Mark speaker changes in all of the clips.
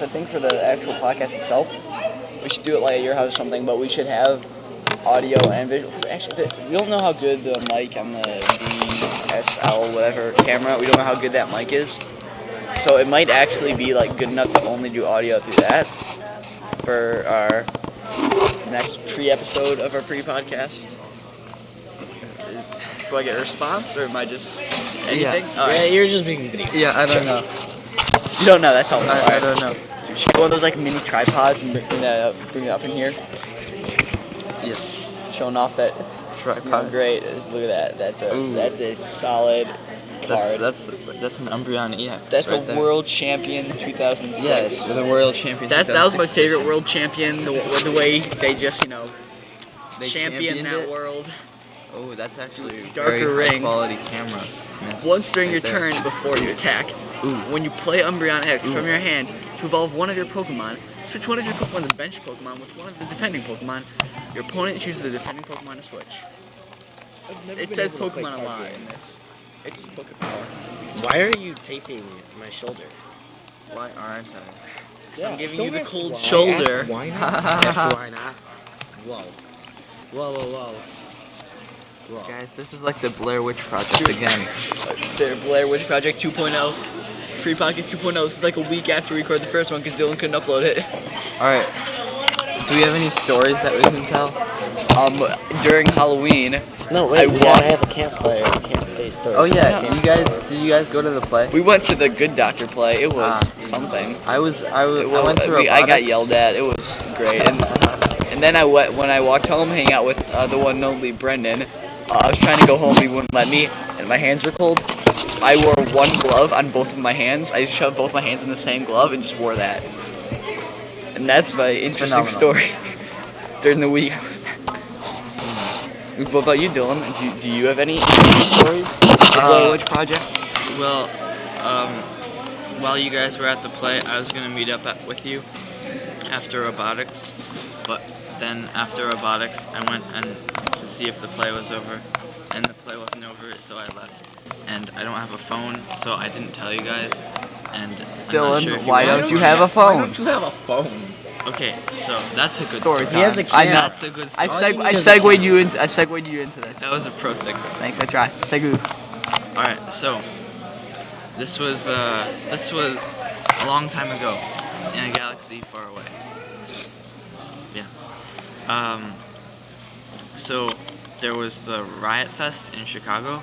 Speaker 1: I think for the actual podcast itself, we should do it like at your house or something, but we should have audio and visual. Because actually, we don't know how good the mic on the DSL whatever camera. We don't know how good that mic is. So it might actually be like good enough to only do audio through that for our next pre-episode of our pre-podcast. Do I get a response or am I just anything?
Speaker 2: Yeah, yeah, you're just being video.
Speaker 3: Yeah, I don't know.
Speaker 1: You don't know. That's all.
Speaker 3: I don't know.
Speaker 1: You should go on those like mini tripods and bring it up in here.
Speaker 3: Yes.
Speaker 1: Showing off that how great it is. Look at that. That's a solid card.
Speaker 3: That's an Umbreon EX.
Speaker 1: That's
Speaker 3: right
Speaker 1: a
Speaker 3: there.
Speaker 1: world champion 2006.
Speaker 3: Yes, the world champion.
Speaker 1: That was my favorite world champion. The way they just
Speaker 3: They
Speaker 1: champion that
Speaker 3: it.
Speaker 1: world.
Speaker 3: Oh, that's actually a
Speaker 1: Darker
Speaker 3: very
Speaker 1: ring.
Speaker 3: high quality camera. Yes,
Speaker 1: Once during
Speaker 3: right
Speaker 1: your
Speaker 3: there.
Speaker 1: turn before you attack, when you play Umbreon X from your hand to evolve one of your Pokemon, switch one of your Pokemon's bench Pokemon with one of the defending Pokemon. Your opponent chooses the defending Pokemon to switch. It says Pokemon a lot in this. It's Pokepower.
Speaker 2: Why are you taping my shoulder?
Speaker 3: Why aren't I?
Speaker 1: Because I'm giving you
Speaker 2: don't
Speaker 1: the
Speaker 2: ask
Speaker 1: cold
Speaker 2: why,
Speaker 1: shoulder.
Speaker 2: Ask why not? Ask why not. Whoa. Whoa.
Speaker 3: Guys, this is like the Blair Witch Project again.
Speaker 1: The Blair Witch Project 2.0. Pre-podcast 2.0. This is like a week after we recorded the first one because Dylan couldn't upload it.
Speaker 3: Alright. Do we have any stories that we can tell?
Speaker 1: During Halloween,
Speaker 2: No,
Speaker 1: I
Speaker 2: wait, we gotta
Speaker 1: walked-
Speaker 2: have a campfire. We can't say stories.
Speaker 3: Oh yeah,
Speaker 1: Yeah.
Speaker 3: did you guys go to the play?
Speaker 1: we went to the Good Doctor play. It was something.
Speaker 3: I went to
Speaker 1: I got
Speaker 3: robotics.
Speaker 1: yelled at. It was great. And then when I walked home, hang out with the one and only Brendan. I was trying to go home, he wouldn't let me, and my hands were cold. So I wore one glove on both of my hands. I shoved both my hands in the same glove and just wore that. And that's my interesting
Speaker 3: Phenomenal.
Speaker 1: story during the week. What about you, Dylan? Do you have any stories? The Blair Witch Project?
Speaker 4: Well, while you guys were at the play, I was gonna meet up with you after robotics, but then after robotics, I went to see if the play was over, and the play wasn't over, so I left. And I don't have a phone, so I didn't tell you guys. And I'm
Speaker 1: Dylan,
Speaker 4: not sure if
Speaker 1: why
Speaker 4: wanna-
Speaker 1: don't you have a phone?
Speaker 2: Why don't you have a phone?
Speaker 4: Okay, so that's a good
Speaker 1: Story
Speaker 4: story.
Speaker 2: He has a
Speaker 1: I
Speaker 2: camera.
Speaker 1: know.
Speaker 4: That's a good
Speaker 1: I
Speaker 4: story.
Speaker 1: segued you into this.
Speaker 4: That was a pro segue.
Speaker 1: Thanks, I try. Segu.
Speaker 4: All right, so this was a long time ago in a galaxy far away. Yeah. So there was the Riot Fest in Chicago,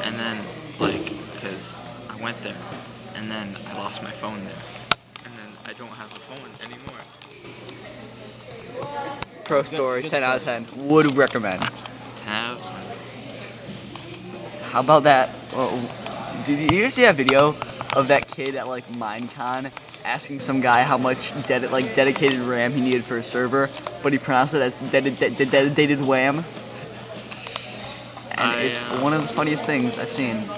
Speaker 4: and then because I went there, and then I lost my phone there, and then I don't have a phone anymore.
Speaker 1: Pro story, 10 out of 10. Would recommend.
Speaker 4: 10 out of 10.
Speaker 1: How about that? Did you ever see that video of that kid at like Minecon asking some guy how much dedicated RAM he needed for a server, but he pronounced it as dedicated wham? And it's one of the funniest things I've seen.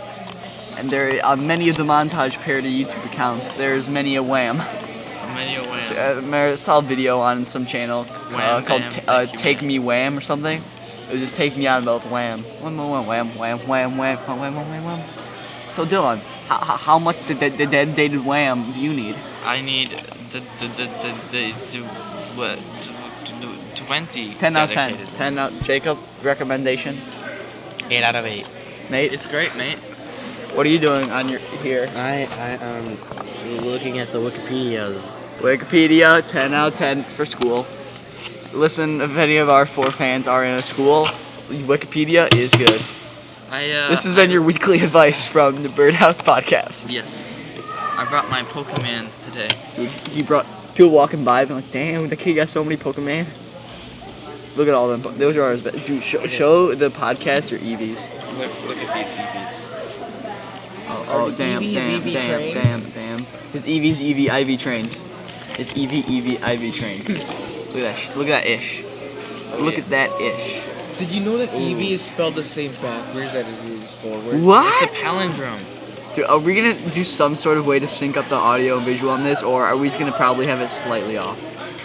Speaker 1: And there, on many of the montage parody YouTube accounts, there's many a wham.
Speaker 4: Many a wham.
Speaker 1: I saw a video on some channel
Speaker 4: Wham,
Speaker 1: called
Speaker 4: bam, thank you,
Speaker 1: Take
Speaker 4: man.
Speaker 1: Me Wham or something. It was just Take Me On about wham. Wham, wham, wham, wham, wham, wham, wham, wham, wham, wham. So Dylan, how much dedicated wham do you need?
Speaker 4: I need the 20.
Speaker 1: 10 out of 10.
Speaker 4: dedicated.
Speaker 1: 10 out. Jacob, recommendation.
Speaker 2: 8 out of 8.
Speaker 1: Nate,
Speaker 4: It's great, mate.
Speaker 1: what are you doing on your here?
Speaker 2: I looking at the Wikipedias.
Speaker 1: Wikipedia, 10 out of 10 for school. Listen, if any of our 4 fans are in a school, Wikipedia is good. This has been your weekly advice from the Birdhouse podcast.
Speaker 4: Yes. I brought my Pokemans today.
Speaker 1: Dude, he brought people walking by, being like, "Damn, the kid got so many Pokemon." Look at all them. Those are ours. But dude, show the podcast your EVs.
Speaker 4: Look at these EVs.
Speaker 1: Oh,
Speaker 2: the
Speaker 1: damn,
Speaker 2: EVs
Speaker 1: damn,
Speaker 2: EV
Speaker 1: damn,
Speaker 2: train?
Speaker 1: damn. His EV's EV IV train. His EV IV train. Look at that. Look at that ish. Look at that ish.
Speaker 5: Did you know that EV is spelled the same backwards as it is forward?
Speaker 1: What?
Speaker 4: It's a palindrome.
Speaker 1: Dude, are we gonna do some sort of way to sync up the audio and visual on this, or are we just gonna probably have it slightly off?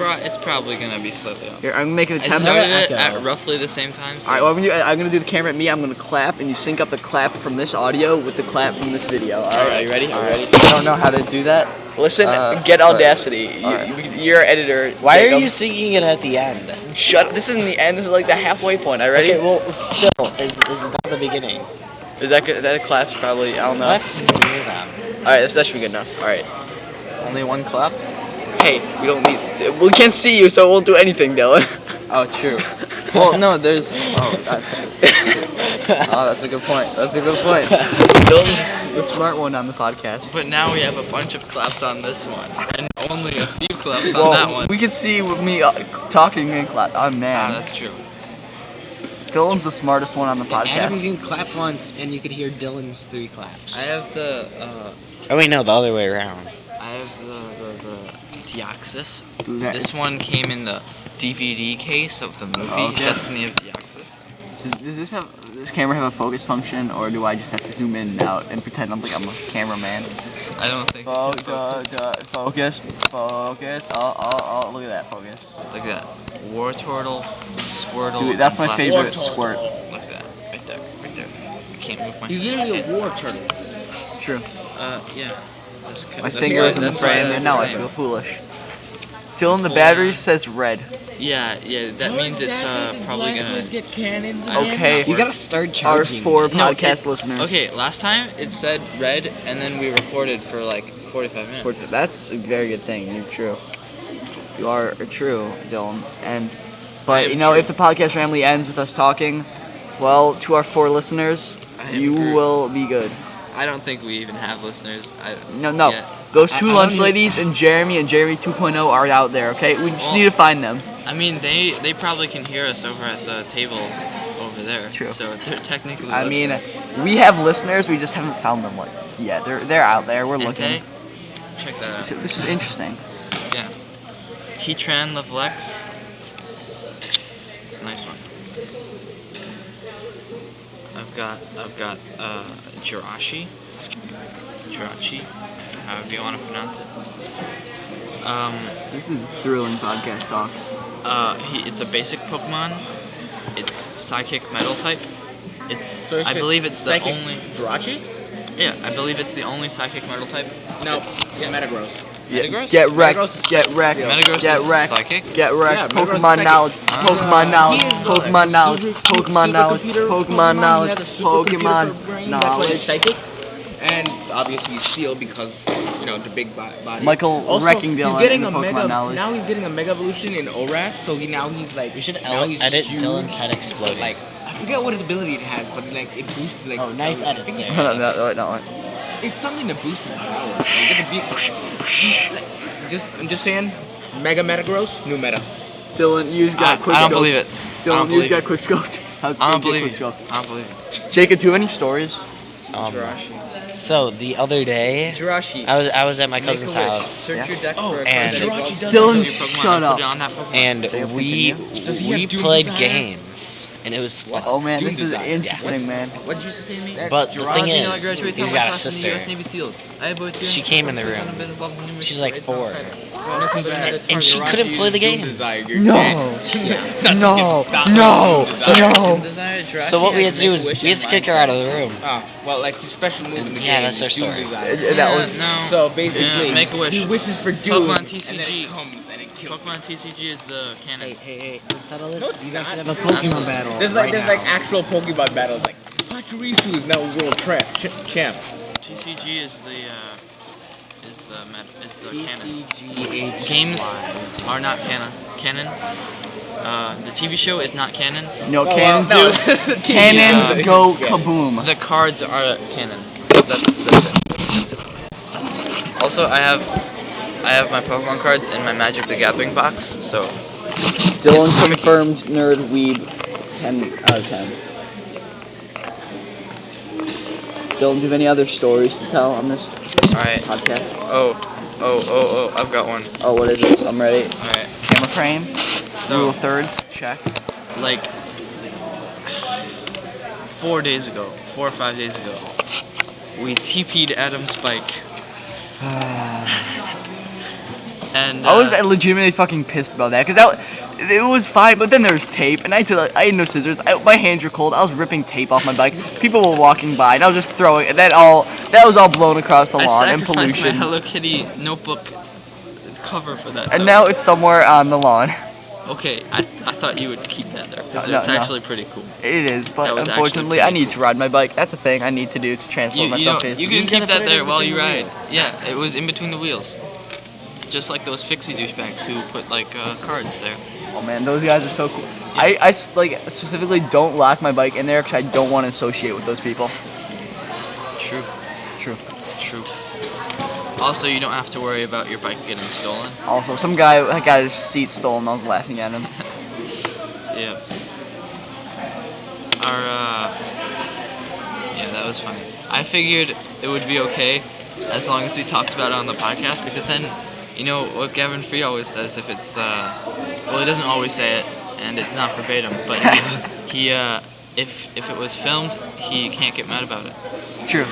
Speaker 4: It's probably gonna be slightly off.
Speaker 1: Here, I'm gonna make an
Speaker 4: I
Speaker 1: attempt.
Speaker 4: started it
Speaker 2: Echo.
Speaker 4: at roughly the same time. So.
Speaker 1: All right, well, I'm gonna do the camera at me. I'm gonna clap, and you sync up the clap from this audio with the clap from this video. All right, are you ready?
Speaker 3: All right. I don't know how to do that.
Speaker 1: Listen, get
Speaker 3: but-
Speaker 1: Audacity.
Speaker 3: all right.
Speaker 1: You're editor.
Speaker 2: Why are
Speaker 1: Jacob.
Speaker 2: you singing it at the end?
Speaker 1: Shut up. This isn't the end. This is like the halfway point. All right, ready?
Speaker 2: Okay, well, still, it's not the beginning.
Speaker 1: Is that good? That claps probably. I don't know.
Speaker 2: Let me hear them.
Speaker 1: All right, that should be good enough. All right.
Speaker 3: Only one clap?
Speaker 1: Hey, we don't need. We can't see you, so it won't do anything, Dylan.
Speaker 3: Oh, true. Well, no, there's. Oh, that's a good point. That's a good point. Dylan's the smart one on the podcast.
Speaker 4: But now we have a bunch of claps on this one, and only a few claps
Speaker 1: Well,
Speaker 4: on that one.
Speaker 1: we can see with me talking and clap. Oh man,
Speaker 4: That's true.
Speaker 1: Dylan's the smartest one on the
Speaker 2: Adam
Speaker 1: podcast.
Speaker 2: can clap once, and you could hear Dylan's 3 claps.
Speaker 4: I have the
Speaker 2: Oh wait, no, the other way around.
Speaker 4: I have the Deoxys.
Speaker 1: Dude, that
Speaker 4: This
Speaker 1: is-
Speaker 4: one came in the DVD case of the movie
Speaker 1: Okay.
Speaker 4: Destiny of Deoxys.
Speaker 1: Does this camera have a focus function, or do I just have to zoom in and out and pretend I'm a cameraman?
Speaker 4: I don't think.
Speaker 1: Focus. Oh, look at that focus.
Speaker 4: Like that. War Turtle, Squirtle.
Speaker 1: Dude, that's
Speaker 4: and
Speaker 1: my
Speaker 4: Blast
Speaker 1: favorite
Speaker 4: Turtle.
Speaker 1: squirt.
Speaker 4: Like that. Right there. Right there. I can't move my
Speaker 5: He's literally a
Speaker 4: hand.
Speaker 5: war turtle.
Speaker 1: True.
Speaker 4: Yeah. That's
Speaker 1: My
Speaker 4: that's
Speaker 1: finger
Speaker 4: why-
Speaker 1: is in the
Speaker 4: that's why
Speaker 1: frame,
Speaker 4: that's
Speaker 1: and now
Speaker 4: the
Speaker 1: I
Speaker 4: same.
Speaker 1: feel foolish. Dylan, the
Speaker 4: Cool.
Speaker 1: battery says red.
Speaker 4: Yeah, that means it's probably gonna.
Speaker 5: get cannons
Speaker 1: Okay.
Speaker 2: You gotta start
Speaker 1: Our
Speaker 2: charging.
Speaker 1: 4
Speaker 4: No,
Speaker 1: podcast listeners.
Speaker 4: Okay, last time it said red, and then we recorded for like 45 minutes.
Speaker 1: That's a very good thing. You're true. You are true, Dylan. But
Speaker 4: am
Speaker 1: you know,
Speaker 4: true.
Speaker 1: if the podcast family ends with us talking, well, to our 4 listeners,
Speaker 4: I
Speaker 1: you
Speaker 4: agree.
Speaker 1: will be good.
Speaker 4: I don't think we even have listeners.
Speaker 1: No.
Speaker 4: yet.
Speaker 1: Those
Speaker 2: I
Speaker 1: 2
Speaker 2: don't
Speaker 1: lunch
Speaker 2: even-
Speaker 1: ladies and Jeremy 2.0 are out there. Okay, we just
Speaker 4: Well,
Speaker 1: need to find them.
Speaker 4: I mean, they probably can hear us over at the table over there.
Speaker 1: True.
Speaker 4: So they're technically.
Speaker 1: I mean,
Speaker 4: listening.
Speaker 1: we have listeners. We just haven't found them. Yeah, they're out there. We're looking.
Speaker 4: Ente? Check that out.
Speaker 1: This is interesting.
Speaker 4: Yeah. Heatran Levlex. It's a nice one. I've got Jirachi, however you want to pronounce it.
Speaker 1: This is thrilling podcast talk.
Speaker 4: It's a basic Pokemon. It's Psychic Metal type.
Speaker 5: So
Speaker 4: I believe it's the
Speaker 5: Psychic
Speaker 4: only.
Speaker 5: Jirachi?
Speaker 4: Yeah, I believe it's the only Psychic Metal type.
Speaker 5: No,
Speaker 4: Yeah.
Speaker 5: Metagross.
Speaker 4: Metagross?
Speaker 1: Get wrecked.
Speaker 5: Metagross is
Speaker 1: Get wrecked.
Speaker 4: Metagross
Speaker 1: Get
Speaker 4: is
Speaker 1: wrecked.
Speaker 4: Psychic.
Speaker 1: Get wrecked.
Speaker 5: Yeah, Metagross is
Speaker 1: Pokemon
Speaker 5: psychic.
Speaker 1: knowledge. Pokemon knowledge.
Speaker 5: He is the
Speaker 1: Pokemon knowledge. Pokemon knowledge.
Speaker 5: supercomputer
Speaker 1: Pokemon
Speaker 5: He
Speaker 1: knowledge.
Speaker 5: has a supercomputer for brain, that's why he's
Speaker 1: knowledge.
Speaker 5: psychic. And obviously he's Seal because, the big body.
Speaker 1: Michael
Speaker 5: Also,
Speaker 1: wrecking
Speaker 5: he's
Speaker 1: Dylan
Speaker 5: getting
Speaker 1: in
Speaker 5: a
Speaker 1: the Pokemon
Speaker 5: mega,
Speaker 1: knowledge.
Speaker 5: now he's getting a Mega Evolution in ORAS, so he's like...
Speaker 2: We should
Speaker 5: now he's
Speaker 2: edit
Speaker 5: huge.
Speaker 2: Dylan's head exploding.
Speaker 5: Like, I forget what ability it has, but like it boosts like...
Speaker 2: Oh, nice
Speaker 5: I
Speaker 2: edit,
Speaker 5: think
Speaker 2: Sam.
Speaker 1: No.
Speaker 5: it's something to boost his power. I'm just saying, Mega Metagross, new meta.
Speaker 1: Dylan, you just got quick
Speaker 4: I don't
Speaker 1: scoped.
Speaker 4: believe it. I don't
Speaker 1: Dylan, you just
Speaker 4: believe
Speaker 1: got
Speaker 4: it.
Speaker 1: quick scoped. How's
Speaker 4: I don't
Speaker 1: it
Speaker 4: believe
Speaker 1: quick
Speaker 4: it.
Speaker 1: scoped?
Speaker 4: I don't believe it.
Speaker 1: Jacob, do you have any stories?
Speaker 2: So the other day,
Speaker 5: Jirachi.
Speaker 2: I was at my
Speaker 5: Make a
Speaker 2: cousin's
Speaker 5: wish.
Speaker 2: house,
Speaker 5: Search your deck
Speaker 2: Oh,
Speaker 5: for a
Speaker 2: and-
Speaker 5: card that
Speaker 2: Jirachi
Speaker 5: evolves.
Speaker 1: Dylan,
Speaker 4: Your Pokemon
Speaker 1: shut
Speaker 4: and
Speaker 1: up.
Speaker 4: Put it on that Pokemon.
Speaker 2: and
Speaker 1: Jacob,
Speaker 2: we
Speaker 1: continue.
Speaker 5: Does he have
Speaker 2: we
Speaker 5: Doom
Speaker 2: played
Speaker 5: Desire?
Speaker 2: games, and it was fun.
Speaker 1: Oh man,
Speaker 5: Doom
Speaker 1: this is
Speaker 5: Desire.
Speaker 1: interesting, man.
Speaker 4: What did you say to me?
Speaker 2: But the thing
Speaker 4: Jirachi,
Speaker 2: is,
Speaker 4: graduate
Speaker 2: he's
Speaker 4: from
Speaker 2: got a
Speaker 4: my class in the
Speaker 2: sister.
Speaker 4: US Navy SEALs. I have both
Speaker 2: She came in the room. She's like 4, and she couldn't play the games.
Speaker 1: No. No.
Speaker 2: So what we had to do is we had to kick her out of the room.
Speaker 5: Well, like his special move in the
Speaker 2: Yeah,
Speaker 5: game.
Speaker 2: that's our
Speaker 5: is Doom
Speaker 2: story.
Speaker 5: Desire.
Speaker 1: That was
Speaker 4: no.
Speaker 5: So basically,
Speaker 4: Yeah, make a wish.
Speaker 5: he wishes for Doom.
Speaker 4: Pokemon
Speaker 5: and then
Speaker 4: TCG.
Speaker 5: it comes and it kills.
Speaker 4: Pokemon TCG is the canon.
Speaker 2: Hey, let's settle this.
Speaker 5: No, it's
Speaker 2: You guys
Speaker 5: not.
Speaker 2: should have a
Speaker 4: Absolutely.
Speaker 2: Pokemon battle.
Speaker 5: There's
Speaker 2: right
Speaker 5: like
Speaker 2: now.
Speaker 5: actual Pokemon battles. Like Pachirisu is now world champ.
Speaker 4: TCG is the canon.
Speaker 2: TCGH
Speaker 4: Games are not canon. The TV show is not canon.
Speaker 1: no
Speaker 5: Well,
Speaker 1: cannons
Speaker 5: no.
Speaker 1: do. Cannons
Speaker 4: Yeah.
Speaker 1: go kaboom.
Speaker 4: The cards are canon. That's it. Also, I have my Pokemon cards in my Magic the Gathering box. So
Speaker 1: Dylan confirmed nerd weeb 10 out of 10. Dylan, do you have any other stories to tell on this
Speaker 4: all right.
Speaker 1: podcast?
Speaker 4: Oh, I've got one.
Speaker 1: Oh, what is this? I'm ready.
Speaker 4: All right.
Speaker 1: Camera frame. Rule
Speaker 4: So
Speaker 1: of thirds. Check.
Speaker 4: like 4 or 5 days ago, we TP'd Adam's bike. And
Speaker 3: I was legitimately fucking pissed about that because it was fine, but then there was tape, and I had no scissors. My hands were cold. I was ripping tape off my bike. People were walking by, and I was just throwing it. That was all blown across the lawn and
Speaker 4: I sacrificed my
Speaker 3: pollution.
Speaker 4: Hello Kitty notebook cover for that.
Speaker 3: And
Speaker 4: though.
Speaker 3: now it's somewhere on the lawn.
Speaker 4: Okay, I thought you would keep that there because
Speaker 3: No,
Speaker 4: it's
Speaker 3: no.
Speaker 4: actually pretty cool.
Speaker 3: It is,
Speaker 4: That
Speaker 3: but
Speaker 4: was
Speaker 3: unfortunately,
Speaker 4: actually
Speaker 3: I need to ride my bike. That's a thing I need to do to transport myself.
Speaker 4: You
Speaker 3: physically.
Speaker 4: can keep that there while you ride. Yeah, it was in between the wheels. Just like those fixie douchebags who put like cards there.
Speaker 3: Oh man, those guys are so cool. I like specifically don't lock my bike in there because I don't want to associate with those people.
Speaker 4: True.
Speaker 3: True.
Speaker 4: True. Also, you don't have to worry about your bike getting stolen.
Speaker 3: Also, some guy got his seat stolen. I was laughing at him.
Speaker 4: Yeah. Yeah, that was funny. I figured it would be okay as long as we talked about it on the podcast, because then, you know what Gavin Free always says, if it's, well, he doesn't always say it, and it's not verbatim, but if it was filmed, he can't get mad about it.
Speaker 3: True.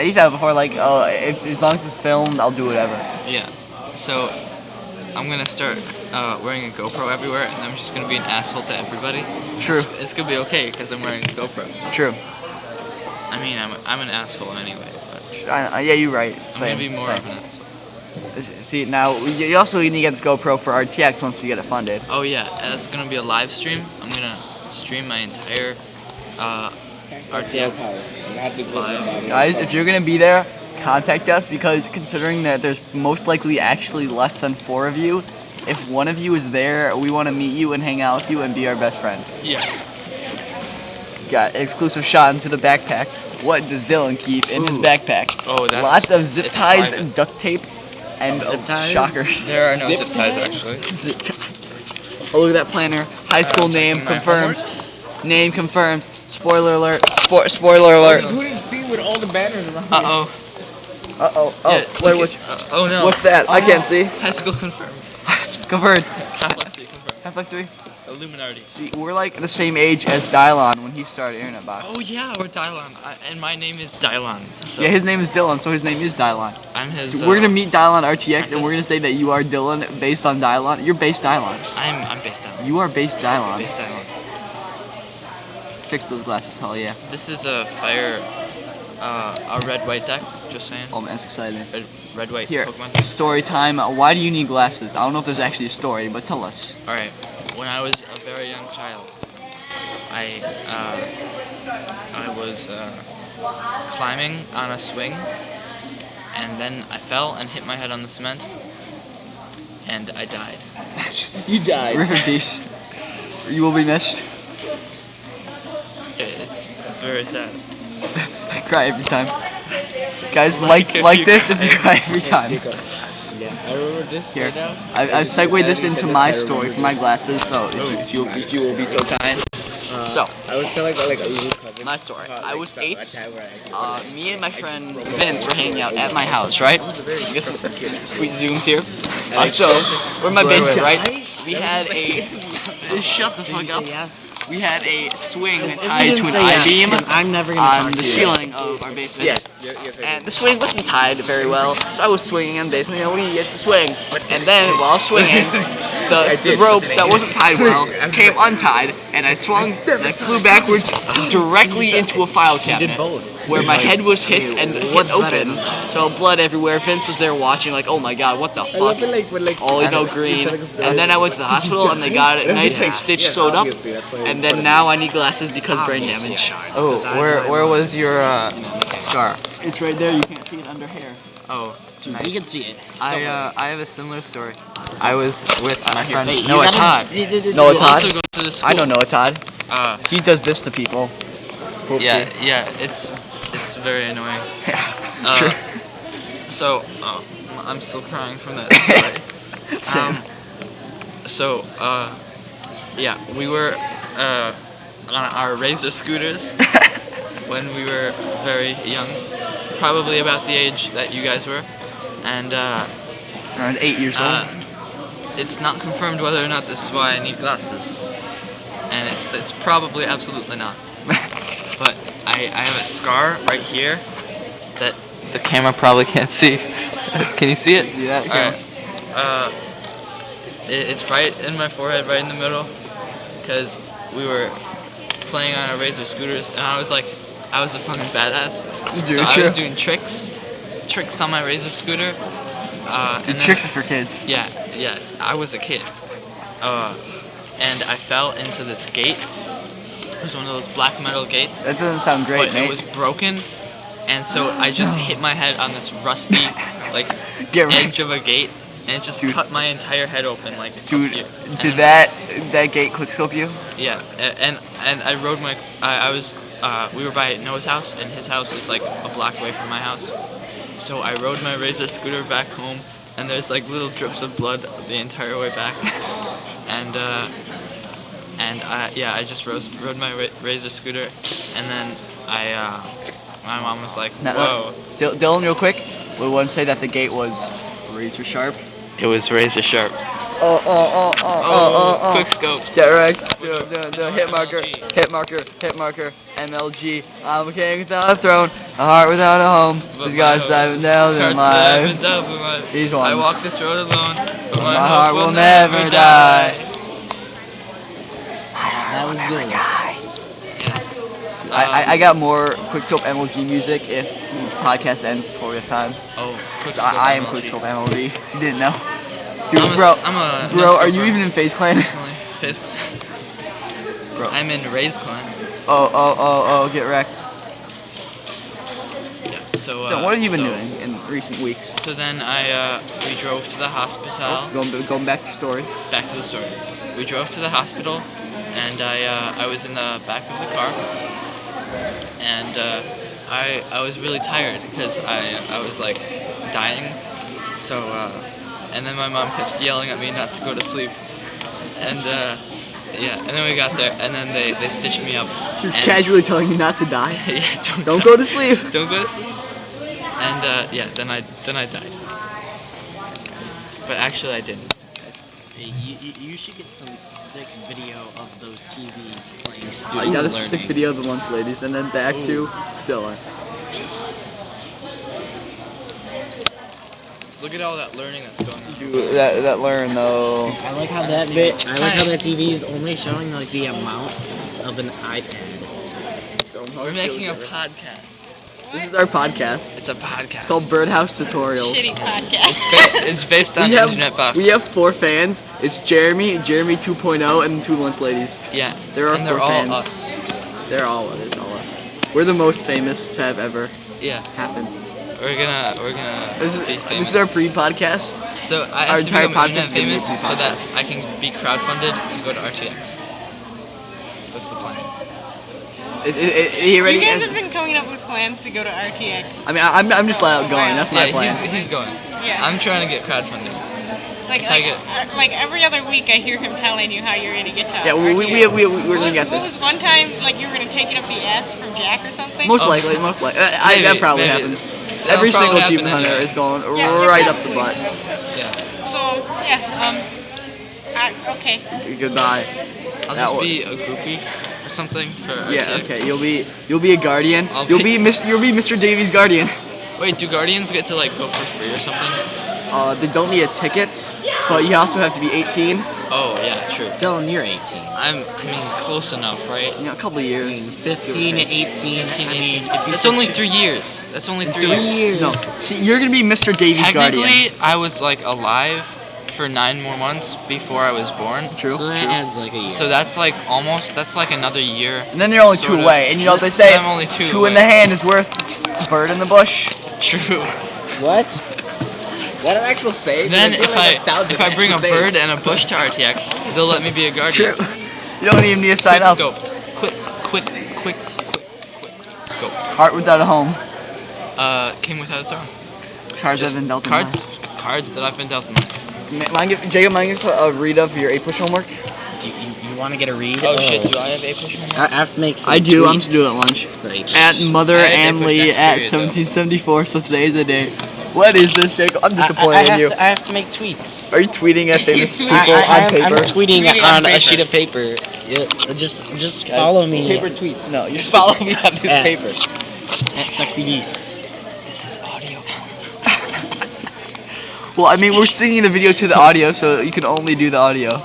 Speaker 3: He said it before, like, oh, as long as it's filmed, I'll do whatever.
Speaker 4: Yeah. So, I'm gonna start wearing a GoPro everywhere, and I'm just gonna be an asshole to everybody.
Speaker 3: True.
Speaker 4: It's gonna be okay, because I'm wearing a GoPro.
Speaker 3: True.
Speaker 4: I mean, I'm an asshole anyway, but
Speaker 3: Yeah, you're right.
Speaker 4: I'm gonna be more of an asshole.
Speaker 3: See, now, you also need to get this GoPro for RTX once we get it funded.
Speaker 4: Oh yeah, and it's gonna be a live stream. I'm gonna stream my entire RTX live.
Speaker 3: Guys, if you're going to be there, contact us, because considering that there's most likely actually less than 4 of you, if one of you is there, we want to meet you and hang out with you and be our best friend.
Speaker 4: Yeah.
Speaker 3: Got exclusive shot into the backpack. What does Dylan keep in his
Speaker 4: Ooh.
Speaker 3: backpack?
Speaker 4: Oh, that's
Speaker 3: Lots of zip
Speaker 4: it's
Speaker 3: ties
Speaker 4: private.
Speaker 3: and duct tape and
Speaker 2: Zip ties?
Speaker 3: shockers.
Speaker 4: There are no zip ties actually.
Speaker 3: Zip ties. Oh, look at that planner. High school name
Speaker 4: checking my
Speaker 3: confirmed.
Speaker 4: homework.
Speaker 3: Name confirmed. Spoiler alert. Spoiler alert.
Speaker 5: Who didn't see with all the banners around?
Speaker 4: Uh-oh.
Speaker 3: Uh-oh. Oh,
Speaker 4: Yeah,
Speaker 3: wait,
Speaker 4: okay.
Speaker 3: which?
Speaker 4: Oh no.
Speaker 3: What's that? I can't see.
Speaker 4: High school confirmed.
Speaker 3: Confirmed.
Speaker 4: Half-Life 3 confirmed.
Speaker 3: Half-Life 3.
Speaker 4: Illuminati.
Speaker 3: See, we're like the same age as Dylon when he started Internet Box.
Speaker 4: Oh yeah, we're Dylon. And my name is Dylon. So
Speaker 3: Yeah, his name is Dylan, so his name is Dylon.
Speaker 4: I'm his.
Speaker 3: We're gonna meet Dylon RTX, and we're gonna say that you are Dylan based on Dylon. You're based Dylon.
Speaker 4: I'm based Dylon.
Speaker 3: You are based Dylon.
Speaker 4: Based Dylon.
Speaker 3: Fix those glasses, hell yeah.
Speaker 4: This is a fire, a red-white deck. Just saying.
Speaker 3: Oh man, that's exciting.
Speaker 4: Red-white
Speaker 3: Here,
Speaker 4: Pokemon deck.
Speaker 3: story time. Why do you need glasses? I don't know if there's actually a story, but tell us.
Speaker 4: All right. When I was a very young child, I was climbing on a swing, and then I fell and hit my head on the cement, and I died.
Speaker 5: You died.
Speaker 3: Rip in peace. You will be missed.
Speaker 4: It's very sad.
Speaker 3: I cry every time. Guys, like this if you cry every time.
Speaker 5: Yeah, I remember this.
Speaker 3: Here,
Speaker 5: right now.
Speaker 3: I've segued this into my story for my glasses, so if you will be so kind. So,
Speaker 5: I was telling like a little cousin.
Speaker 3: my story.
Speaker 5: about,
Speaker 3: I
Speaker 5: like,
Speaker 3: was
Speaker 5: stuff
Speaker 3: 8.
Speaker 5: at a time where I
Speaker 3: Me and my friend Vince were hanging out at my house, right? Get some sweet zooms here. So, we're in my basement, right? We had a... Shut the fuck up.
Speaker 2: Yes.
Speaker 3: We had a swing
Speaker 2: If you
Speaker 3: tied
Speaker 2: didn't
Speaker 3: to an
Speaker 2: say yes,
Speaker 3: I-beam
Speaker 2: then I'm never gonna
Speaker 3: on
Speaker 2: talk
Speaker 3: the
Speaker 2: to you.
Speaker 3: ceiling of our basement.
Speaker 5: yes,
Speaker 3: And the swing wasn't tied very well, so I was swinging and basically nobody gets to swing. And then while swinging, the rope that wasn't tied well came untied, and I swung and I flew backwards directly into a file cabinet where my head was hit and hit
Speaker 2: What's better
Speaker 3: open.
Speaker 2: than
Speaker 3: So blood everywhere. Vince was there watching, like, oh my god, what the
Speaker 5: I love
Speaker 3: fuck?
Speaker 5: it like when like
Speaker 3: All is no green. And then I went to the hospital and they got it nice and stitched sewed up. And then now I need glasses because brain damage.
Speaker 2: Oh,
Speaker 4: where was your scar?
Speaker 3: It's right there. You can't see it under hair.
Speaker 4: Oh,
Speaker 2: Dude, we can see it.
Speaker 4: I have a similar story. I was with my friend
Speaker 2: Hey, you
Speaker 4: Noah
Speaker 2: gotta-
Speaker 4: Todd.
Speaker 3: Noah
Speaker 4: Who
Speaker 3: Todd?
Speaker 4: also goes to this school.
Speaker 3: I don't know, Todd. He does this to people.
Speaker 4: Yeah, it's very annoying.
Speaker 3: Sure.
Speaker 4: So, I'm still crying from that story. Yeah, we were on our Razor scooters when we were very young, probably about the age that you guys were, and
Speaker 3: Around 8 years old.
Speaker 4: it's not confirmed whether or not this is why I need glasses, and it's probably absolutely not. But I have a scar right here that the camera probably can't see. Can you see it?
Speaker 3: See that?
Speaker 4: Alright. it's right in my forehead, right in the middle, because we were playing on our Razor scooters, and I was a fucking badass. So I was doing tricks on my Razor scooter. And
Speaker 3: Tricks is for kids.
Speaker 4: Yeah, I was a kid. And I fell into this gate. It was one of those black metal gates.
Speaker 3: That doesn't sound great,
Speaker 4: But
Speaker 3: mate.
Speaker 4: it was broken, and so I just hit my head on this rusty, like, edge of a gate, and it just cut my entire head open, like.
Speaker 3: Dude, did that gate quickscope you?
Speaker 4: Yeah, and I rode my. We were by Noah's house, and his house is like a block away from my house. So I rode my Razor scooter back home, and there's like little drips of blood the entire way back, and I just rode my Razor scooter, and then my mom was like, whoa.
Speaker 3: Dylan, real quick, we want to say that the gate was razor sharp.
Speaker 4: It was razor sharp. Quick scope.
Speaker 3: Get wrecked. Do hit marker, MLG. I'm a king without a throne, a heart without a home. These guys diving down in life. These ones.
Speaker 4: I walk this road alone, but my
Speaker 3: heart will never die.
Speaker 2: That was good.
Speaker 3: I got more quickscope MLG music if the podcast ends before we have time.
Speaker 4: Oh, quickscope
Speaker 3: I am
Speaker 4: MLG.
Speaker 3: quickscope MLG. If you didn't know. Dude,
Speaker 4: I'm
Speaker 3: bro,
Speaker 4: a
Speaker 3: are you even in FaZe Clan?
Speaker 4: FaZe Clan. Bro. I'm in Ray's clan.
Speaker 3: Oh, get wrecked.
Speaker 4: Yeah. So.
Speaker 3: What have you been doing in recent weeks?
Speaker 4: So then we drove to the hospital.
Speaker 3: Going back to story.
Speaker 4: Back to the story. We drove to the hospital, and I was in the back of the car, and I was really tired because I was like dying. So and then my mom kept yelling at me not to go to sleep, and and then we got there, and then they stitched me up.
Speaker 3: She was casually telling you not to die.
Speaker 4: Yeah,
Speaker 3: don't go to sleep.
Speaker 4: Don't go to sleep. And then I died. But actually I didn't.
Speaker 2: Hey, you should get some sick video of those TVs playing students
Speaker 3: You got a
Speaker 2: learning.
Speaker 3: sick video of the lunch ladies, and then back to Dylan.
Speaker 4: Look at all that learning that's going on.
Speaker 3: Dude, that learn though.
Speaker 2: I like how that TV is only showing like the amount of an iPad.
Speaker 4: We're making a podcast.
Speaker 3: This is our podcast.
Speaker 4: It's a podcast.
Speaker 3: It's called Birdhouse Tutorials.
Speaker 6: Shitty podcast.
Speaker 4: It's based on Internet Box.
Speaker 3: We have 4 fans. It's Jeremy 2.0, and 2 lunch ladies.
Speaker 4: Yeah.
Speaker 3: There are
Speaker 4: and
Speaker 3: 4
Speaker 4: they're all
Speaker 3: fans.
Speaker 4: us.
Speaker 3: They're all us. We're the most famous to have ever happened.
Speaker 4: We're gonna
Speaker 3: This
Speaker 4: be
Speaker 3: is
Speaker 4: famous.
Speaker 3: pre-podcast.
Speaker 4: So I
Speaker 3: our
Speaker 4: have to
Speaker 3: entire
Speaker 4: become
Speaker 3: podcast
Speaker 4: internet
Speaker 3: is gonna be
Speaker 4: famous so that
Speaker 3: podcast.
Speaker 4: I can be crowdfunded to go to RTX. That's the plan.
Speaker 3: He ready?
Speaker 6: You guys have been coming up with plans to go to RTX.
Speaker 3: I mean, I'm just flat out going. That's my plan.
Speaker 4: He's going.
Speaker 6: Yeah.
Speaker 4: I'm trying to get crowdfunding.
Speaker 6: Like every other week, I hear him telling you how you're gonna get to
Speaker 3: Yeah,
Speaker 6: RTX.
Speaker 3: we're gonna get
Speaker 6: What
Speaker 3: this.
Speaker 6: was one time like you were gonna take it up the ass from Jack or something?
Speaker 3: Most likely. That probably happened. Every single Achievement Hunter is going right up the butt.
Speaker 4: Yeah.
Speaker 6: So okay.
Speaker 3: Goodbye.
Speaker 4: I'll just be a groupie or something for RTX.
Speaker 3: Yeah. Okay. You'll be a guardian.
Speaker 4: I'll
Speaker 3: You'll
Speaker 4: be-
Speaker 3: be Mr. Davies' guardian.
Speaker 4: Wait, do Guardians get to like go for free or something?
Speaker 3: They don't need a ticket, but you also have to be 18.
Speaker 4: Oh yeah, true.
Speaker 2: Dylan, you're 18.
Speaker 4: I mean, close enough, right?
Speaker 3: You know, a couple of years.
Speaker 2: 15 to 18.
Speaker 4: 15,
Speaker 2: I mean,
Speaker 4: 18.
Speaker 2: if you
Speaker 4: That's
Speaker 2: said
Speaker 4: only
Speaker 2: two-
Speaker 4: 3 years. That's only 3
Speaker 2: 3
Speaker 4: years.
Speaker 2: years.
Speaker 3: No, see, you're gonna be Mr. Davies' guardian.
Speaker 4: Technically, I was like alive for 9 more months before I was born.
Speaker 3: True.
Speaker 2: So that adds like a year.
Speaker 4: So that's like another year.
Speaker 3: And then you're only 2
Speaker 4: Sort of.
Speaker 3: away, and you know what they say?
Speaker 4: I'm only 2
Speaker 3: Two in
Speaker 4: away.
Speaker 3: the hand is worth a bird in the bush.
Speaker 4: True.
Speaker 2: What?
Speaker 5: That an actual saying?
Speaker 4: Then
Speaker 5: I feel
Speaker 4: if
Speaker 5: like that sounds
Speaker 4: I
Speaker 5: like an
Speaker 4: bring a
Speaker 5: actual saying.
Speaker 4: bird and a bush to RTX, they'll let me be a guardian.
Speaker 3: True. You don't even need to sign up.
Speaker 4: Scoped. Quick scoped.
Speaker 3: Heart without a home.
Speaker 4: King without a throne.
Speaker 3: Cards
Speaker 4: Just
Speaker 3: have been dealt in
Speaker 4: cards
Speaker 3: life.
Speaker 4: cards that I've been dealt in life.
Speaker 3: Jacob, mind give us a read of your A-push homework?
Speaker 2: Do you want to get a read?
Speaker 4: Oh shit, do I have a push homework?
Speaker 2: I have to make some
Speaker 3: I do. I'm
Speaker 2: tweets.
Speaker 3: just doing it at lunch.
Speaker 2: Great.
Speaker 3: At Mother
Speaker 4: I had
Speaker 3: Ann
Speaker 4: A-push
Speaker 3: Lee
Speaker 4: next
Speaker 3: at
Speaker 4: period, though.
Speaker 3: 1774, so today is the day. What is this, Jacob? I'm disappointed in you.
Speaker 2: I have to make tweets.
Speaker 3: Are you tweeting at famous people on
Speaker 2: I'm
Speaker 3: paper?
Speaker 2: tweeting
Speaker 6: Tweeting
Speaker 2: on
Speaker 6: on
Speaker 2: a
Speaker 6: paper.
Speaker 2: sheet of paper. Yeah, just follow me.
Speaker 5: Paper tweets.
Speaker 3: No, you
Speaker 5: Just follow me on this
Speaker 2: Yeah.
Speaker 5: paper.
Speaker 2: At Sexy Beast.
Speaker 4: This is audio.
Speaker 3: Well, I mean, we're singing the video to the audio, so you can only do the audio.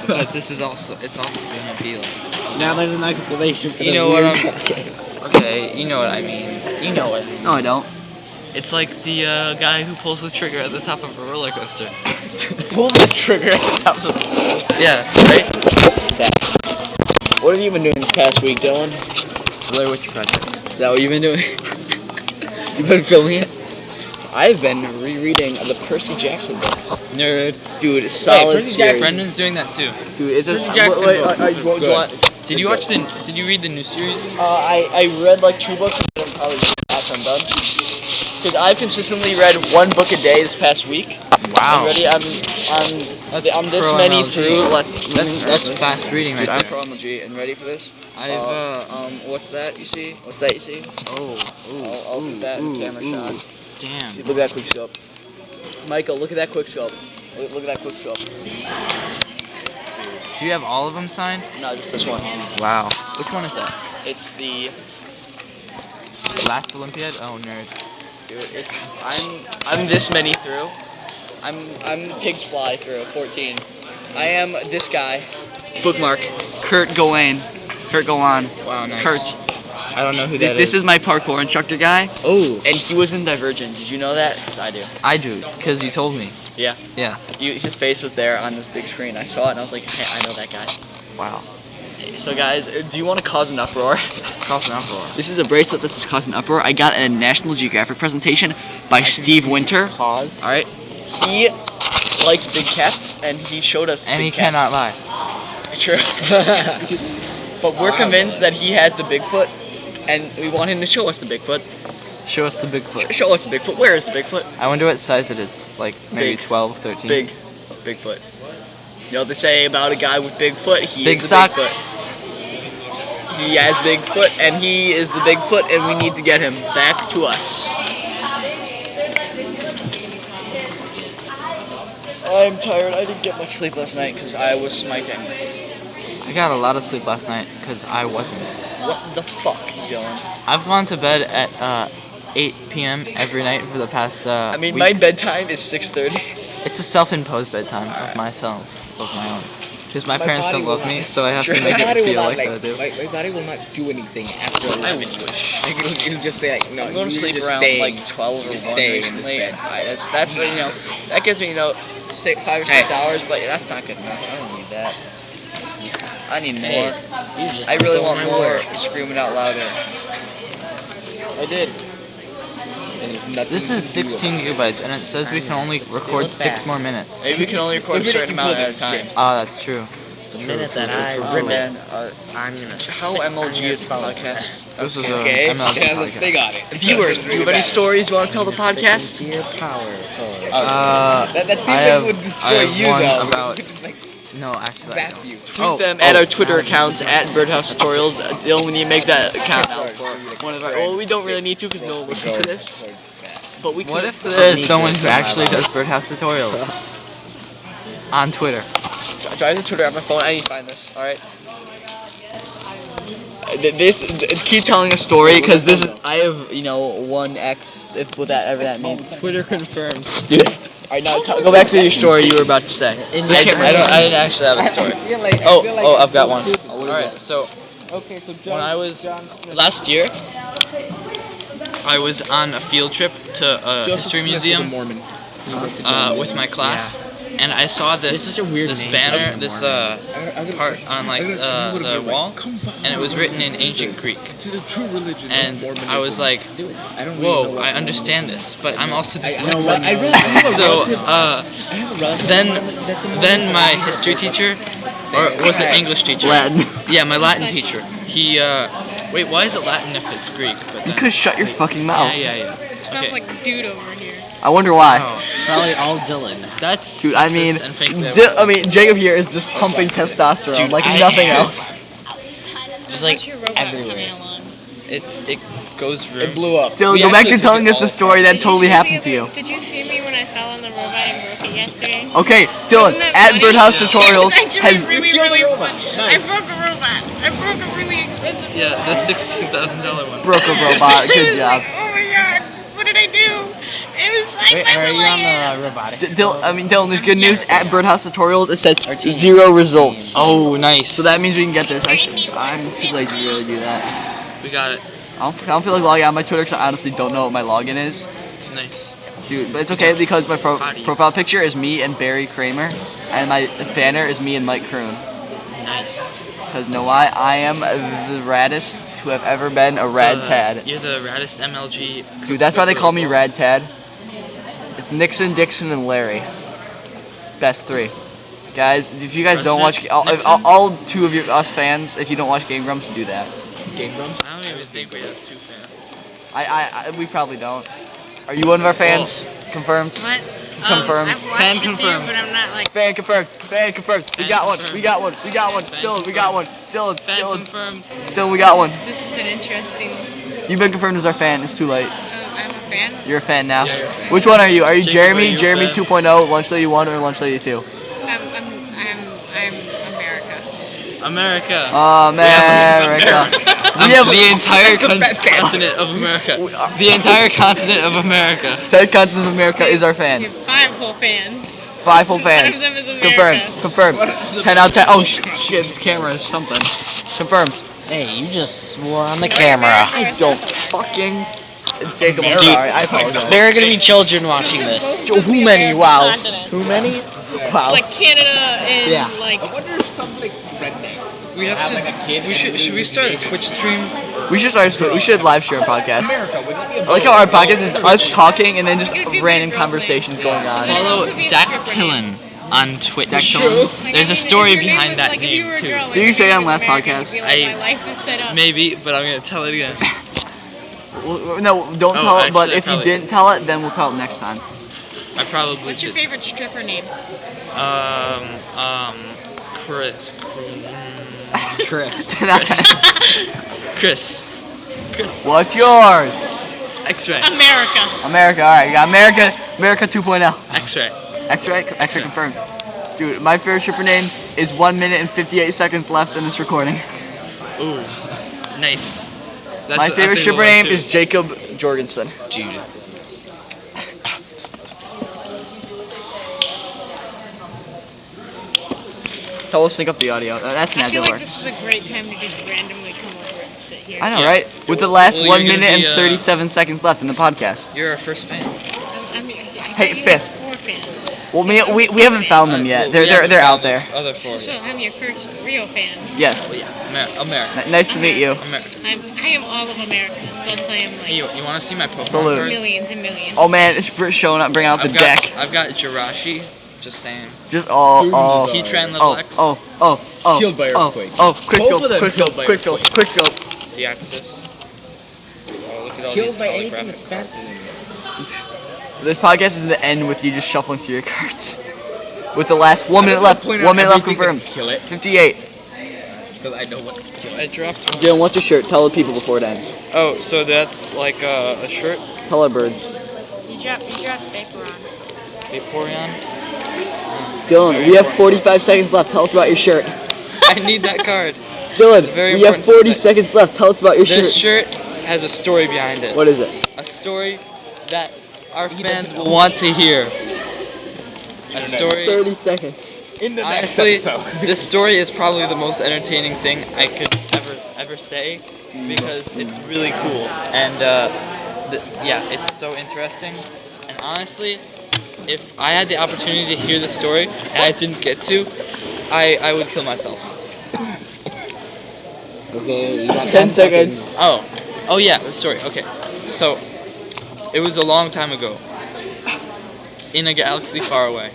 Speaker 4: But this is also gonna be like.
Speaker 2: Now there's an explanation for
Speaker 4: You
Speaker 2: the
Speaker 4: know what
Speaker 2: weird-
Speaker 4: Okay, you know what I mean. You know what I mean.
Speaker 3: No, I don't.
Speaker 4: It's like the guy who pulls the trigger at the top of a roller coaster.
Speaker 3: Pull the trigger at the top of the...
Speaker 4: Yeah, right?
Speaker 1: What have you been doing this past week, Dylan?
Speaker 4: Blair Witch Project.
Speaker 1: Is that what you've been doing? You've been filming it? I've been rereading the Percy Jackson books.
Speaker 4: Nerd.
Speaker 1: Dude, it's solid
Speaker 4: Percy
Speaker 1: series.
Speaker 4: Jackson. Brendan's doing that too.
Speaker 1: Dude, it's a...
Speaker 4: Percy Jackson books.
Speaker 1: Good.
Speaker 4: Did you watch the? Did you read the new series?
Speaker 1: I read like 2 books, but I'm probably after I'm done. Because I've consistently read 1 book a day this past week.
Speaker 4: Wow.
Speaker 1: I'm this
Speaker 4: pro
Speaker 1: many
Speaker 4: MLG.
Speaker 1: through.
Speaker 4: That's fast reading right
Speaker 1: Dude, I'm
Speaker 4: there.
Speaker 1: pro MLG and ready for this.
Speaker 4: I've
Speaker 1: What's that you see? What's that you see? I'll put that in the camera shot.
Speaker 4: damn.
Speaker 1: See, look at that quick scope. Michael, look at that quick scope. Look at that quick scope.
Speaker 4: Do you have all of them signed?
Speaker 1: No, just this one.
Speaker 4: Wow. Which one is that?
Speaker 1: It's the
Speaker 4: Last Olympiad? Oh, nerd.
Speaker 1: dude. It's I'm this many through. I'm Pigs Fly through 14. I am this guy. Bookmark.
Speaker 3: Kurt Gawain. Kurt Gawan.
Speaker 4: Wow, nice.
Speaker 3: Kurt.
Speaker 4: I don't know who
Speaker 3: This is my parkour instructor guy,
Speaker 4: Oh,
Speaker 1: And he was in Divergent. Did you know that? 'Cause I do.
Speaker 4: I do, because you told me.
Speaker 1: Yeah.
Speaker 4: Yeah.
Speaker 1: His face was there on this big screen. I saw it and I was like, hey, I know that guy.
Speaker 4: Wow.
Speaker 1: So guys, do you want to cause an uproar?
Speaker 4: Cause an uproar.
Speaker 3: this is a bracelet. This is causing uproar. I got a National Geographic presentation by Steve Winter.
Speaker 4: Cause.
Speaker 1: All right. He likes big cats, and he showed us.
Speaker 4: And
Speaker 1: big
Speaker 4: he
Speaker 1: cats.
Speaker 4: cannot lie.
Speaker 1: True. But we're convinced that he has the Bigfoot, and we want him to show us the Bigfoot.
Speaker 4: Show us the Bigfoot.
Speaker 1: Show us the Bigfoot. Where is the Bigfoot?
Speaker 4: I wonder what size it is. Like maybe
Speaker 1: Big.
Speaker 4: 12, 13.
Speaker 1: Big. Bigfoot. You know what they say about a guy with Bigfoot? He
Speaker 4: Big
Speaker 1: is the
Speaker 4: socks.
Speaker 1: Bigfoot. He has Bigfoot, and he is the Bigfoot, and we need to get him back to us. I'm tired. I didn't get much sleep last night because I was smiting.
Speaker 4: I got a lot of sleep last night because I wasn't.
Speaker 1: What the fuck, Dylan?
Speaker 4: I've gone to bed at 8 p.m. every night for the past
Speaker 1: I mean,
Speaker 4: week.
Speaker 1: my bedtime is 6:30.
Speaker 4: It's a self-imposed bedtime of myself, of my own. Because my parents don't love me, so I have to
Speaker 1: Sure.
Speaker 4: make
Speaker 5: My body
Speaker 4: it
Speaker 5: will
Speaker 4: feel
Speaker 5: not
Speaker 4: like that I do.
Speaker 5: my body will not do anything after 11. It'll just say like, no,
Speaker 1: I'm going to
Speaker 5: you're
Speaker 1: sleep
Speaker 5: just
Speaker 1: around
Speaker 5: staying.
Speaker 1: like 12 or
Speaker 5: Just
Speaker 1: 1
Speaker 5: staying in
Speaker 1: recently.
Speaker 5: bed.
Speaker 1: That's you know, that gives me 5 or 6 hours, but that's not good enough. I don't need that. I need more. I really want more. Screaming out louder. I did.
Speaker 5: And there's nothing
Speaker 4: This
Speaker 5: you
Speaker 4: is
Speaker 5: can do
Speaker 4: 16
Speaker 5: about it.
Speaker 4: gigabytes, and it says we can only record 6 more minutes.
Speaker 1: Maybe we can only record a certain amount at a time.
Speaker 4: Ah, that's true.
Speaker 2: The minute that I
Speaker 1: Oh,
Speaker 2: rip it,
Speaker 1: man,
Speaker 2: I'm gonna.
Speaker 1: how MLG is the podcast?
Speaker 4: This is
Speaker 1: Okay.
Speaker 4: a MLG
Speaker 5: Yeah,
Speaker 4: podcast.
Speaker 5: they got it.
Speaker 1: Viewers, do you have any stories you want to tell the podcast?
Speaker 2: Your power.
Speaker 5: That seems
Speaker 4: I
Speaker 5: like
Speaker 4: have-
Speaker 5: would
Speaker 4: I
Speaker 5: destroy
Speaker 4: have
Speaker 5: you
Speaker 4: one
Speaker 5: though.
Speaker 4: about-
Speaker 5: Just like
Speaker 4: No, actually. I
Speaker 5: zap
Speaker 4: don't.
Speaker 5: you.
Speaker 1: Tweet them at our Twitter accounts at Birdhouse Tutorials. Dylan, we need to make that account now for one of our. Well, we don't really need to because no one listens to this. But we
Speaker 4: What
Speaker 1: could.
Speaker 4: if there's someone who actually does Birdhouse tutorials on Twitter?
Speaker 1: Try the Twitter on my phone. I need to find this. All right. Keep telling a story because this is. I have 1x if whatever that means.
Speaker 4: Twitter confirmed.
Speaker 1: Dude. All right, now go back to your story you were about to say.
Speaker 4: I didn't actually have a story. I've got one. All right, so
Speaker 5: Okay, so
Speaker 4: when I was last year, I was on a field trip to a history museum
Speaker 5: Mormon.
Speaker 4: with my class, and I saw this
Speaker 2: such a weird
Speaker 4: this
Speaker 2: name.
Speaker 4: banner, this part on like the wall, and it was written in ancient Greek.
Speaker 5: To the true religion
Speaker 4: And I was like,
Speaker 5: I don't really know
Speaker 4: whoa,
Speaker 5: what
Speaker 4: I understand this, but I'm also
Speaker 5: I
Speaker 4: dyslexic.
Speaker 5: really I have a
Speaker 4: So
Speaker 5: relative- I have a relative that's a Mormon.
Speaker 4: then my history teacher, or was it English teacher?
Speaker 3: Latin.
Speaker 4: Yeah, my Latin teacher. He wait, why is it Latin if it's Greek? But then,
Speaker 3: Because shut your fucking mouth.
Speaker 4: yeah.
Speaker 6: It smells
Speaker 4: Okay.
Speaker 6: like dude over here.
Speaker 3: I wonder why.
Speaker 4: Oh,
Speaker 2: Probably all Dylan.
Speaker 4: that's
Speaker 3: Dude, I
Speaker 4: sexist
Speaker 3: mean,
Speaker 4: and fake
Speaker 3: Jacob here is just pumping testosterone
Speaker 4: Dude,
Speaker 3: like
Speaker 4: I
Speaker 3: nothing
Speaker 4: am.
Speaker 3: else.
Speaker 4: Just like
Speaker 6: What's your robot
Speaker 2: everywhere.
Speaker 6: coming along?
Speaker 4: it goes
Speaker 5: It
Speaker 4: through.
Speaker 5: blew up.
Speaker 3: Dylan,
Speaker 4: We
Speaker 3: go back
Speaker 4: actually
Speaker 3: to telling
Speaker 4: took
Speaker 3: us
Speaker 4: it
Speaker 3: the
Speaker 4: all
Speaker 3: story that
Speaker 6: Did
Speaker 3: totally
Speaker 6: you see
Speaker 3: happened to
Speaker 6: me-
Speaker 3: you.
Speaker 6: Did you see me when I fell on the robot and broke it yesterday?
Speaker 3: Okay, Dylan,
Speaker 6: Wasn't that
Speaker 3: at
Speaker 6: funny?
Speaker 3: Birdhouse
Speaker 6: It was
Speaker 3: Tutorials
Speaker 6: actually
Speaker 3: has
Speaker 6: really,
Speaker 5: killed
Speaker 6: really
Speaker 5: a robot.
Speaker 6: fun.
Speaker 5: Nice.
Speaker 6: I broke a robot. I broke a really expensive
Speaker 4: Yeah,
Speaker 6: robot.
Speaker 4: the $16,000 one.
Speaker 3: broke a robot.
Speaker 6: I
Speaker 3: Good
Speaker 6: was
Speaker 3: job.
Speaker 6: like, oh my god, what did I do? It was
Speaker 2: Wait, are you on the robotics?
Speaker 3: Dylan, there's good news at Birdhouse Tutorials. It says 0 results.
Speaker 4: Oh, nice.
Speaker 3: So that means we can get this. I'm too lazy to really do that.
Speaker 4: We got it.
Speaker 3: I don't feel like logging on my Twitter because I honestly don't know what my login is.
Speaker 4: Nice.
Speaker 3: Dude, but it's okay because my profile picture is me and Barry Kramer, and my banner is me and Mike Kroon.
Speaker 4: Nice.
Speaker 3: Because know why? I am the raddest to have ever been a rad tad.
Speaker 4: You're the raddest MLG.
Speaker 3: Dude, that's why they call me Rad Tad. It's Nixon, Dixon, and Larry. Best 3. Guys, if you guys don't watch, all 2 of us fans, if you don't watch Game Grumps, do that.
Speaker 5: Game Grumps?
Speaker 4: I don't even think we have 2 fans.
Speaker 3: We probably don't. Are you one of our fans? Confirmed?
Speaker 6: What?
Speaker 3: Confirmed.
Speaker 6: I've watched
Speaker 4: Fan
Speaker 6: a few,
Speaker 4: confirmed.
Speaker 6: but I'm not like.
Speaker 3: Fan confirmed. Fan confirmed. We
Speaker 4: Fan
Speaker 3: got one.
Speaker 4: confirmed.
Speaker 3: We got one. We got one.
Speaker 4: Fan
Speaker 3: Dylan, we got one.
Speaker 4: confirmed.
Speaker 3: Dylan,
Speaker 4: Fan
Speaker 3: Dylan,
Speaker 4: confirmed.
Speaker 3: Dylan, we got one.
Speaker 6: This is an interesting.
Speaker 3: You've been confirmed as our fan. It's too late.
Speaker 6: I'm a fan.
Speaker 3: You're a fan now.
Speaker 4: Yeah, you're a fan.
Speaker 3: Which one are you? Are you
Speaker 4: Jacob,
Speaker 3: Jeremy?
Speaker 4: are you a
Speaker 3: Jeremy
Speaker 4: fan?
Speaker 3: 2.0, Lunch Lady 1, or Lunch Lady 2?
Speaker 6: I'm America.
Speaker 4: America.
Speaker 3: America.
Speaker 4: We have the entire continent of America. The entire continent of America.
Speaker 3: 10 continents of America is our
Speaker 6: You
Speaker 3: fan.
Speaker 6: have 5 whole fans.
Speaker 3: 5 full fans.
Speaker 6: One of them is America.
Speaker 3: Confirmed. Confirmed. 10 out of 10. Oh shit, this camera is something. Confirmed.
Speaker 2: Hey, you just swore on the camera.
Speaker 3: I don't fucking. It's Jacob. I'm
Speaker 2: Dude,
Speaker 3: sorry. I apologize.
Speaker 2: There are gonna be children watching this.
Speaker 3: Too many. Wow.
Speaker 6: Continents.
Speaker 2: Too many?
Speaker 3: Wow.
Speaker 6: Like Canada and
Speaker 2: Yeah.
Speaker 6: like.
Speaker 5: I wonder if some like redneck.
Speaker 4: We have
Speaker 5: like a kid.
Speaker 4: to. Should we start a Twitch stream?
Speaker 3: We should start. We should live stream a podcast.
Speaker 5: America, would that be a
Speaker 3: I like how our podcast is us talking and then just random conversations going on.
Speaker 4: Follow Dactylin on Twitch. There's a story behind that name too.
Speaker 3: Did you say on last podcast?
Speaker 4: I-
Speaker 6: My life is set up.
Speaker 4: Maybe, but I'm gonna tell it again.
Speaker 3: No, don't
Speaker 4: Oh,
Speaker 3: tell it. But
Speaker 4: actually, I
Speaker 3: if you
Speaker 4: probably-
Speaker 3: didn't tell it, then we'll tell it next time.
Speaker 4: I probably
Speaker 6: What's your
Speaker 4: did.
Speaker 6: favorite stripper name?
Speaker 4: Chris.
Speaker 2: Chris.
Speaker 4: Chris.
Speaker 3: What's yours?
Speaker 4: X-ray.
Speaker 6: America.
Speaker 3: America. All right, you got America 2.0.
Speaker 4: X-ray.
Speaker 3: X-ray confirmed. Dude, my favorite stripper name is 1 minute and 58 seconds left in this recording.
Speaker 4: Ooh, nice.
Speaker 3: My favorite stripper name is Jacob Jorgensen.
Speaker 4: Dude.
Speaker 3: So we'll sync up the audio. That's
Speaker 6: I
Speaker 3: not
Speaker 6: feel
Speaker 3: gonna
Speaker 6: like
Speaker 3: work.
Speaker 6: this was a great time to just randomly come over and sit here.
Speaker 3: I know,
Speaker 4: Yeah.
Speaker 3: right? With the last
Speaker 4: Well,
Speaker 3: 1
Speaker 4: you're gonna
Speaker 3: minute
Speaker 4: be,
Speaker 3: and 37 seconds left in the podcast.
Speaker 4: You're our first fan.
Speaker 6: I mean, I
Speaker 3: Hey,
Speaker 6: thought you
Speaker 3: fifth.
Speaker 6: had 4 fans.
Speaker 3: Well, we haven't found them yet. They're out there.
Speaker 4: Other four.
Speaker 6: So I'm your first real fan.
Speaker 3: Yes.
Speaker 4: Well, yeah, America.
Speaker 3: Nice to meet you.
Speaker 4: America.
Speaker 6: I am all of America. Plus I am
Speaker 4: Hey,
Speaker 6: like
Speaker 4: you want to see my Pokemon
Speaker 3: Salute.
Speaker 4: cards?
Speaker 6: millions and millions.
Speaker 3: Oh man, it's showing up, bringing out the deck.
Speaker 4: I've got Jirachi. Just saying.
Speaker 3: Just oh.
Speaker 4: Heatran level X.
Speaker 3: Oh.
Speaker 5: Killed by
Speaker 3: Oh,
Speaker 5: earthquake.
Speaker 3: oh, quick
Speaker 5: Both
Speaker 3: scope,
Speaker 5: of them
Speaker 3: quick
Speaker 5: killed
Speaker 3: scope,
Speaker 5: by
Speaker 3: quick scope,
Speaker 5: earthquake.
Speaker 3: quick scope.
Speaker 4: Deaxis. Oh, look at all
Speaker 5: Killed
Speaker 4: these
Speaker 5: by anything that's
Speaker 4: holographic
Speaker 5: faster
Speaker 4: cards.
Speaker 5: than you.
Speaker 3: This podcast is the end with you just shuffling through your cards. With the last 1 minute
Speaker 5: I'm gonna
Speaker 3: left.
Speaker 5: point
Speaker 3: 1
Speaker 5: out
Speaker 3: minute left
Speaker 5: everything that
Speaker 3: confirmed.
Speaker 5: can Kill it,
Speaker 3: 58.
Speaker 5: because I know what to kill
Speaker 4: I
Speaker 5: it.
Speaker 4: dropped.
Speaker 3: Dylan, what's your shirt? Tell the people before it ends.
Speaker 4: Oh, so that's like a shirt?
Speaker 3: Tell our birds.
Speaker 6: You dropped Vaporon.
Speaker 4: Vaporeon?
Speaker 3: Dylan, we have 45 seconds left. Tell us about your shirt.
Speaker 4: I need that card.
Speaker 3: Dylan,
Speaker 4: very
Speaker 3: we have
Speaker 4: important to
Speaker 3: 40
Speaker 4: the-
Speaker 3: seconds left. Tell us about your
Speaker 4: This
Speaker 3: shirt.
Speaker 4: shirt has a story behind it.
Speaker 3: What is it?
Speaker 4: A story that our fans will want to hear. A story.
Speaker 3: 30 seconds.
Speaker 5: In the next
Speaker 4: Honestly,
Speaker 5: episode.
Speaker 4: this story is probably the most entertaining thing I could ever say because it's really cool and yeah, it's so interesting. And honestly, if I had the opportunity to hear the story and I didn't get to, I would kill myself.
Speaker 5: Okay, you got
Speaker 3: 10 seconds.
Speaker 4: Oh yeah, the story. Okay, so it was a long time ago in a galaxy far away.